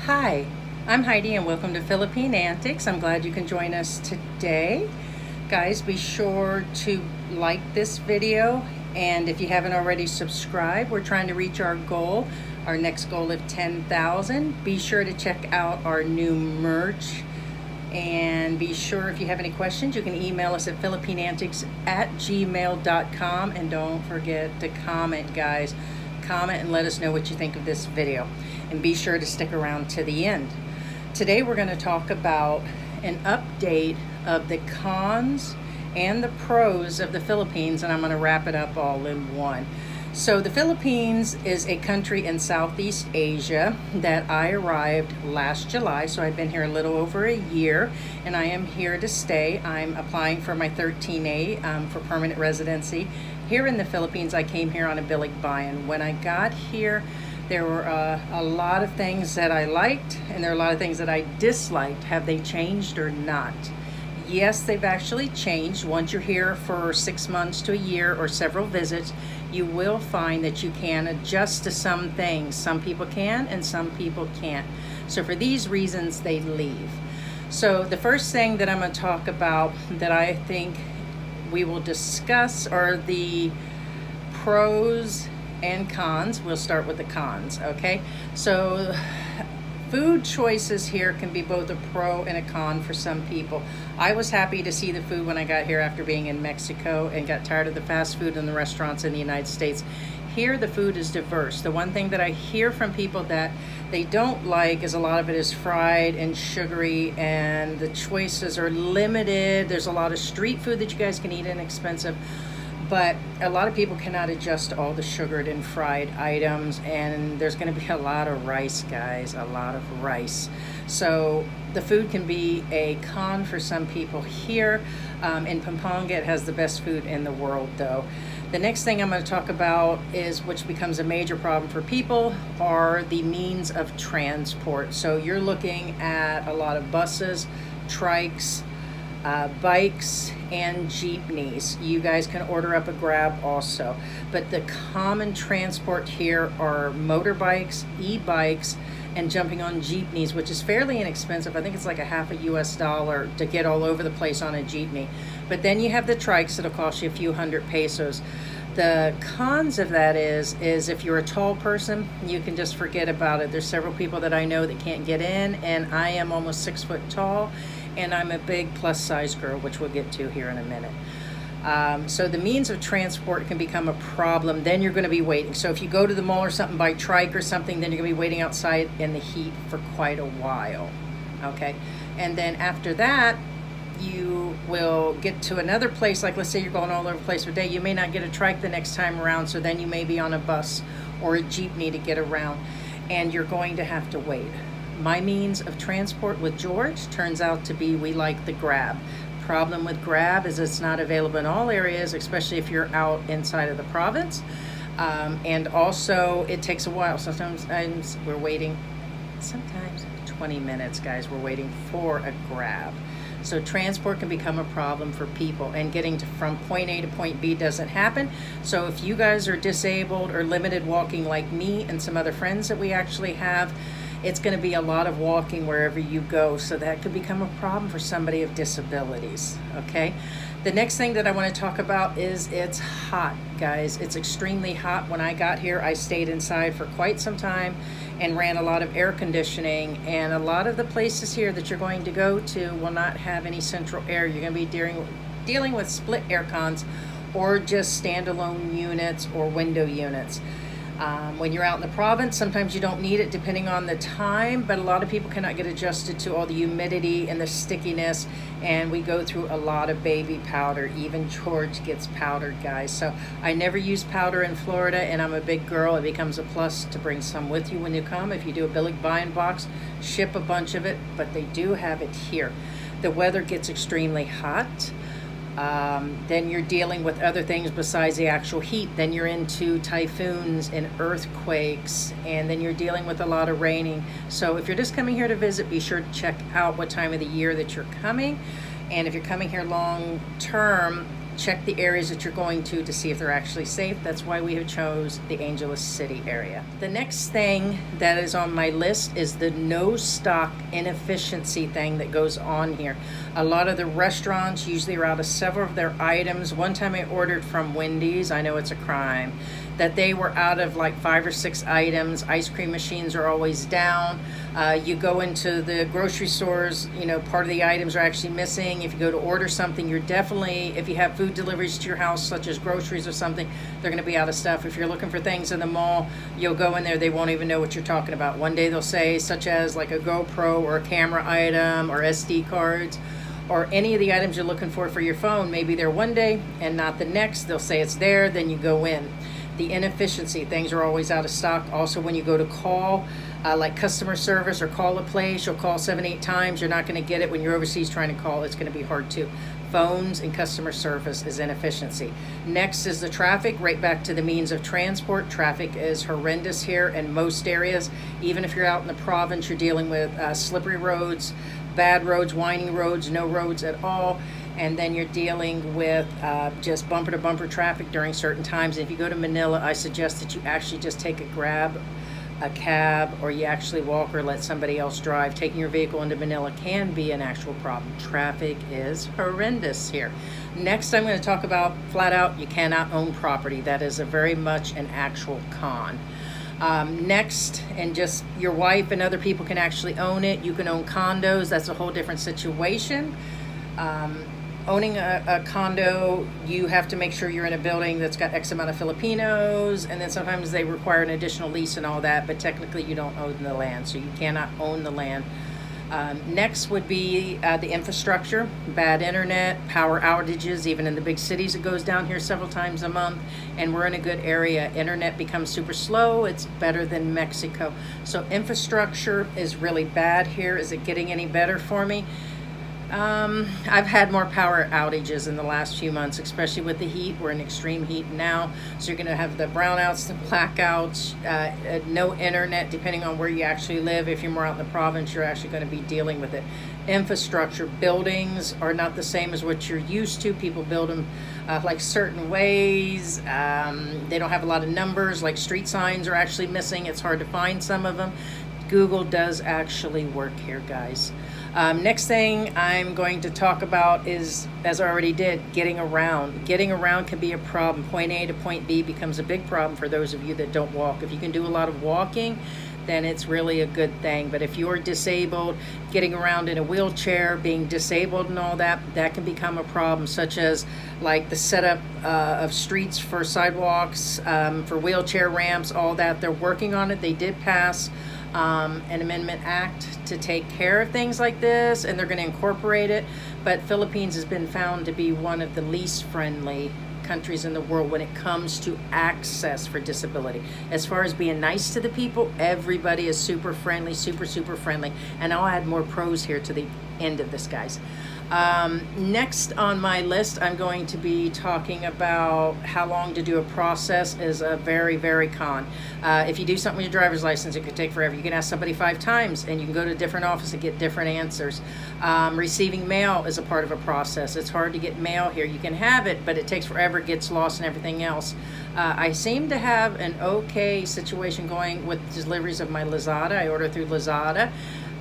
Hi, I'm Heidi and welcome to Philippine Antics. I'm glad you can join us today. Guys, be sure to like this video, and if you haven't already subscribed, we're trying to reach our goal, our next goal of 10,000. Be sure to check out our new merch, and be sure if you have any questions, you can email us at philippineantics@gmail.com, and don't forget to comment, guys. Comment and let us know what you think of this video, and be sure to stick around to the end. Today we're going to talk about an update of the cons and the pros of the Philippines, and I'm going to wrap it up all in one. So the Philippines is a country in Southeast Asia that I arrived last July, so I've been here a little over a year, and I am here to stay. I'm applying for my 13A for permanent residency. Here in the Philippines, I came here on a balikbayan. When I got here, there were a lot of things that I liked, and there are a lot of things that I disliked. Have they changed or not? Yes, they've actually changed. Once you're here for 6 months to a year or several visits, you will find that you can adjust to some things. Some people can and some people can't. So for these reasons, they leave. So the first thing that I'm going to talk about that I think we will discuss are the pros and cons. We'll start with the cons, okay? So food choices here can be both a pro and a con for some people. I was happy to see the food when I got here after being in Mexico and got tired of the fast food in the restaurants in the United States. Here the food is diverse. The one thing that I hear from people that they don't like is a lot of it is fried and sugary, and the choices are limited. There's a lot of street food that you guys can eat inexpensive, but a lot of people cannot adjust to all the sugared and fried items, and there's going to be a lot of rice, guys, a lot of rice. So the food can be a con for some people here. In Pampanga, it has the best food in the world, though. The next thing I'm going to talk about is, which becomes a major problem for people, are the means of transport. So you're looking at a lot of buses, trikes, bikes, and jeepneys. You guys can order up a Grab also. But the common transport here are motorbikes, e-bikes, and jumping on jeepneys, which is fairly inexpensive. I think it's like a half a US dollar to get all over the place on a jeepney. But then you have the trikes that'll cost you a few hundred pesos. The cons of that is if you're a tall person, you can just forget about it. There's several people that I know that can't get in, and I am almost 6 foot tall, and I'm a big plus size girl, which we'll get to here in a minute. So the means of transport can become a problem. Then you're going to be waiting. So if you go to the mall or something by trike or something, then you're going to be waiting outside in the heat for quite a while. Okay. And then after that, you will get to another place. Like, let's say you're going all over the place for a day. You may not get a trike the next time around. So then you may be on a bus or a jeepney to get around, and you're going to have to wait. My means of transport with George turns out to be, we like the Grab. Problem with Grab is it's not available in all areas, especially if you're out inside of the province, and also it takes a while. Sometimes we're waiting, sometimes 20 minutes, guys, we're waiting for a Grab. So transport can become a problem for people, and getting from point A to point B doesn't happen. So if you guys are disabled or limited walking like me and some other friends that we actually have, it's going to be a lot of walking wherever you go, so that could become a problem for somebody with disabilities, okay? The next thing that I want to talk about is it's hot, guys. It's extremely hot. When I got here, I stayed inside for quite some time and ran a lot of air conditioning, and a lot of the places here that you're going to go to will not have any central air. You're going to be dealing with split air cons or just standalone units or window units. When you're out in the province, sometimes you don't need it depending on the time, but a lot of people cannot get adjusted to all the humidity and the stickiness, and we go through a lot of baby powder. Even George gets powdered, guys. So I never use powder in Florida, and I'm a big girl. It becomes a plus to bring some with you when you come. If you do a balikbayan box, ship a bunch of it, but they do have it here. The weather gets extremely hot. Then you're dealing with other things besides the actual heat. Then you're into typhoons and earthquakes, and then you're dealing with a lot of raining. So if you're just coming here to visit, be sure to check out what time of the year that you're coming. And if you're coming here long term, check the areas that you're going to see if they're actually safe. That's why we have chose the Angeles City area. The next thing that is on my list is the no stock inefficiency thing that goes on here. A lot of the restaurants usually are out of several of their items. One time I ordered from Wendy's, I know it's a crime, that they were out of like 5 or 6 items. Ice cream machines are always down. You go into the grocery stores, you know, part of the items are actually missing. If you go to order something, you're definitely, if you have food deliveries to your house, such as groceries or something, they're gonna be out of stuff. If you're looking for things in the mall, you'll go in there, they won't even know what you're talking about. One day they'll say, such as like a GoPro or a camera item or SD cards, or any of the items you're looking for your phone. Maybe they're one day and not the next. They'll say it's there, then you go in. The inefficiency, things are always out of stock. Also, when you go to call, like customer service or call a place, you'll call 7, 8 times. You're not going to get it when you're overseas trying to call. It's going to be hard too. Phones and customer service is inefficiency. Next is the traffic, right back to the means of transport. Traffic is horrendous here in most areas. Even if you're out in the province, you're dealing with slippery roads, bad roads, winding roads, no roads at all. And then you're dealing with just bumper to bumper traffic during certain times. And if you go to Manila, I suggest that you actually just take a cab, or you actually walk or let somebody else drive. Taking your vehicle into Manila can be an actual problem. Traffic is horrendous here. Next, I'm going to talk about flat out, you cannot own property. That is a very much an actual con. Next, and just your wife and other people can actually own it. You can own condos. That's a whole different situation. Owning a condo, you have to make sure you're in a building that's got X amount of Filipinos, and then sometimes they require an additional lease and all that, but technically you don't own the land, so you cannot own the land. Next would be the infrastructure, bad internet, power outages. Even in the big cities, it goes down here several times a month, and we're in a good area. Internet becomes super slow. It's better than Mexico. So infrastructure is really bad here. Is it getting any better for me? I've had more power outages in the last few months, especially with the heat. We're in extreme heat now, so you're going to have the brownouts, the blackouts, no internet depending on where you actually live. If you're more out in the province, you're actually going to be dealing with it. Infrastructure, buildings are not the same as what you're used to. People build them like certain ways. They don't have a lot of numbers, like street signs are actually missing. It's hard to find some of them. Google does actually work here, guys. Next thing I'm going to talk about is, as I already did, getting around. Getting around can be a problem. Point A to point B becomes a big problem for those of you that don't walk. If you can do a lot of walking, then it's really a good thing. But if you're disabled, getting around in a wheelchair, being disabled and all that, that can become a problem, such as like the setup of streets for sidewalks, for wheelchair ramps, all that. They're working on it. They did pass an amendment act to take care of things like this, and they're going to incorporate it. But Philippines has been found to be one of the least friendly countries in the world when it comes to access for disability. As far as being nice to the people, everybody is super friendly, super friendly. And I'll add more pros here to the end of this, guys. Next on my list, I'm going to be talking about how long to do a process is a very con. If you do something with your driver's license, it could take forever. You can ask somebody 5 times and you can go to a different office and get different answers. Receiving mail is a part of a process. It's hard to get mail here. You can have it, but it takes forever, it gets lost and everything else. I seem to have an okay situation going with deliveries of my Lazada. I order through Lazada.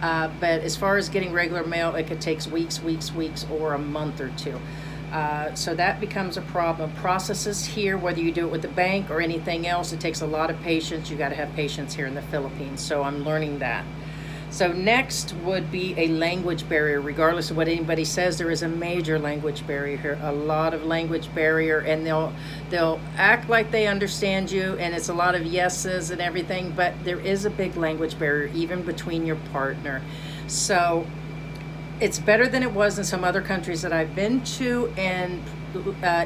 But as far as getting regular mail, it could take weeks, or a month or 2. So that becomes a problem. Processes here, whether you do it with the bank or anything else, it takes a lot of patience. You got to have patience here in the Philippines. So I'm learning that. So next would be a language barrier. Regardless of what anybody says, there is a major language barrier here, a lot of language barrier, and they'll act like they understand you, and it's a lot of yeses and everything, but there is a big language barrier even between your partner. So it's better than it was in some other countries that I've been to, and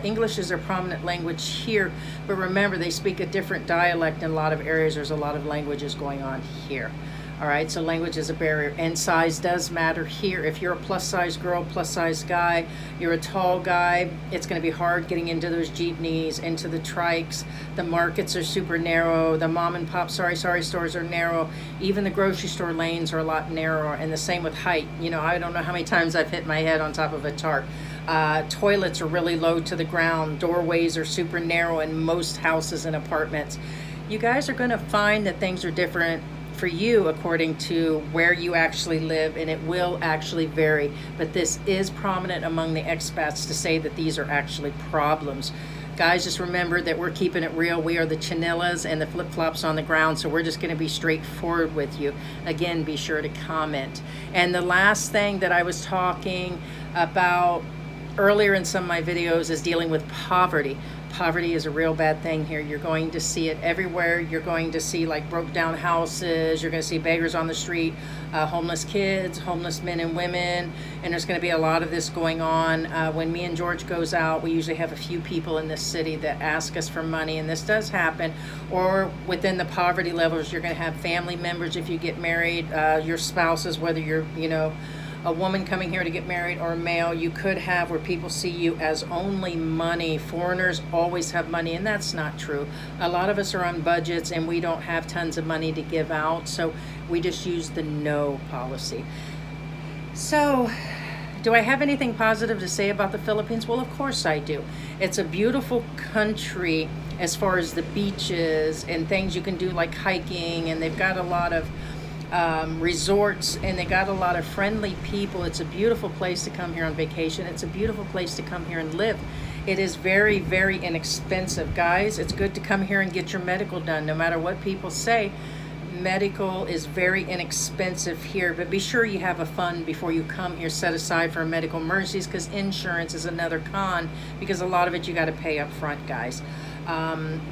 English is their prominent language here, but remember, they speak a different dialect in a lot of areas. There's a lot of languages going on here. All right, so language is a barrier, and size does matter here. If you're a plus size girl, plus size guy, you're a tall guy, it's gonna be hard getting into those jeepneys, into the trikes. The markets are super narrow. The mom and pop sorry stores are narrow. Even the grocery store lanes are a lot narrower, and the same with height. You know, I don't know how many times I've hit my head on top of a tarp. Toilets are really low to the ground. Doorways are super narrow in most houses and apartments. You guys are going to find that things are different for you according to where you actually live, and it will actually vary. But this is prominent among the expats to say that these are actually problems. Guys, just remember that we're keeping it real. We are the chinillas and the flip-flops on the ground, so we're just going to be straightforward with you. Again, be sure to comment. And the last thing that I was talking about earlier in some of my videos is dealing with poverty. Poverty is a real bad thing here. You're going to see it everywhere. You're going to see like broke down houses. You're going to see beggars on the street, homeless kids, homeless men and women. And there's going to be a lot of this going on. When me and George goes out, we usually have a few people in this city that ask us for money, and this does happen. Or within the poverty levels, you're going to have family members if you get married, your spouses, whether you're, you know, a woman coming here to get married or a male, you could have where people see you as only money. Foreigners always have money, and that's not true. A lot of us are on budgets and we don't have tons of money to give out, so we just use the no policy. So, do I have anything positive to say about the Philippines? Well, of course I do. It's a beautiful country as far as the beaches and things you can do like hiking, and they've got a lot of resorts, and they got a lot of friendly people. It's a beautiful place to come here on vacation. It's a beautiful place to come here and live. It is very, very inexpensive. Guys, it's good to come here and get your medical done. No matter what people say, medical is very inexpensive here, but be sure you have a fund before you come here set aside for medical emergencies, because insurance is another con, because a lot of it you got to pay up front, guys.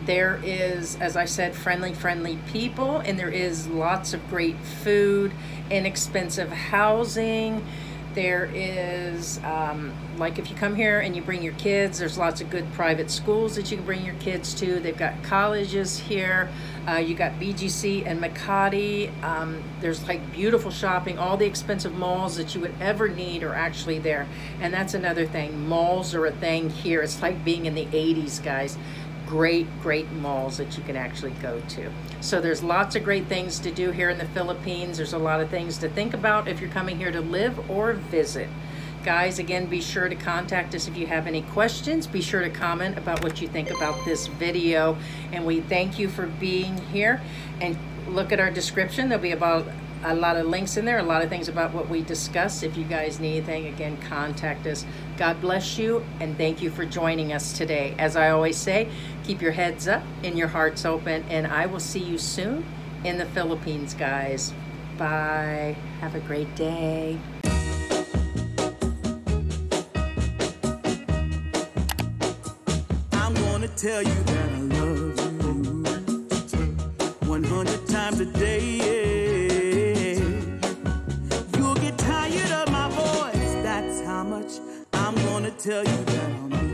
There is, as I said, friendly people, and there is lots of great food, inexpensive housing. There is, like if you come here and you bring your kids, there's lots of good private schools that you can bring your kids to. They've got colleges here. You got BGC and Makati. There's like beautiful shopping. All the expensive malls that you would ever need are actually there. And that's another thing. Malls are a thing here. It's like being in the 80s, guys. Great malls that you can actually go to. So there's lots of great things to do here in the Philippines. There's a lot of things to think about if you're coming here to live or visit. Guys, again, be sure to contact us if you have any questions. Be sure to comment about what you think about this video. And we thank you for being here. And look at our description. There'll be about a lot of links in there, a lot of things about what we discussed. If you guys need anything, again, contact us. God bless you, and thank you for joining us today. As I always say, keep your heads up and your hearts open, and I will see you soon in the Philippines, guys. Bye. Have a great day. I'm gonna tell you that I love you 100 times a day. You'll get tired of my voice, that's how much I'm gonna tell you that I'm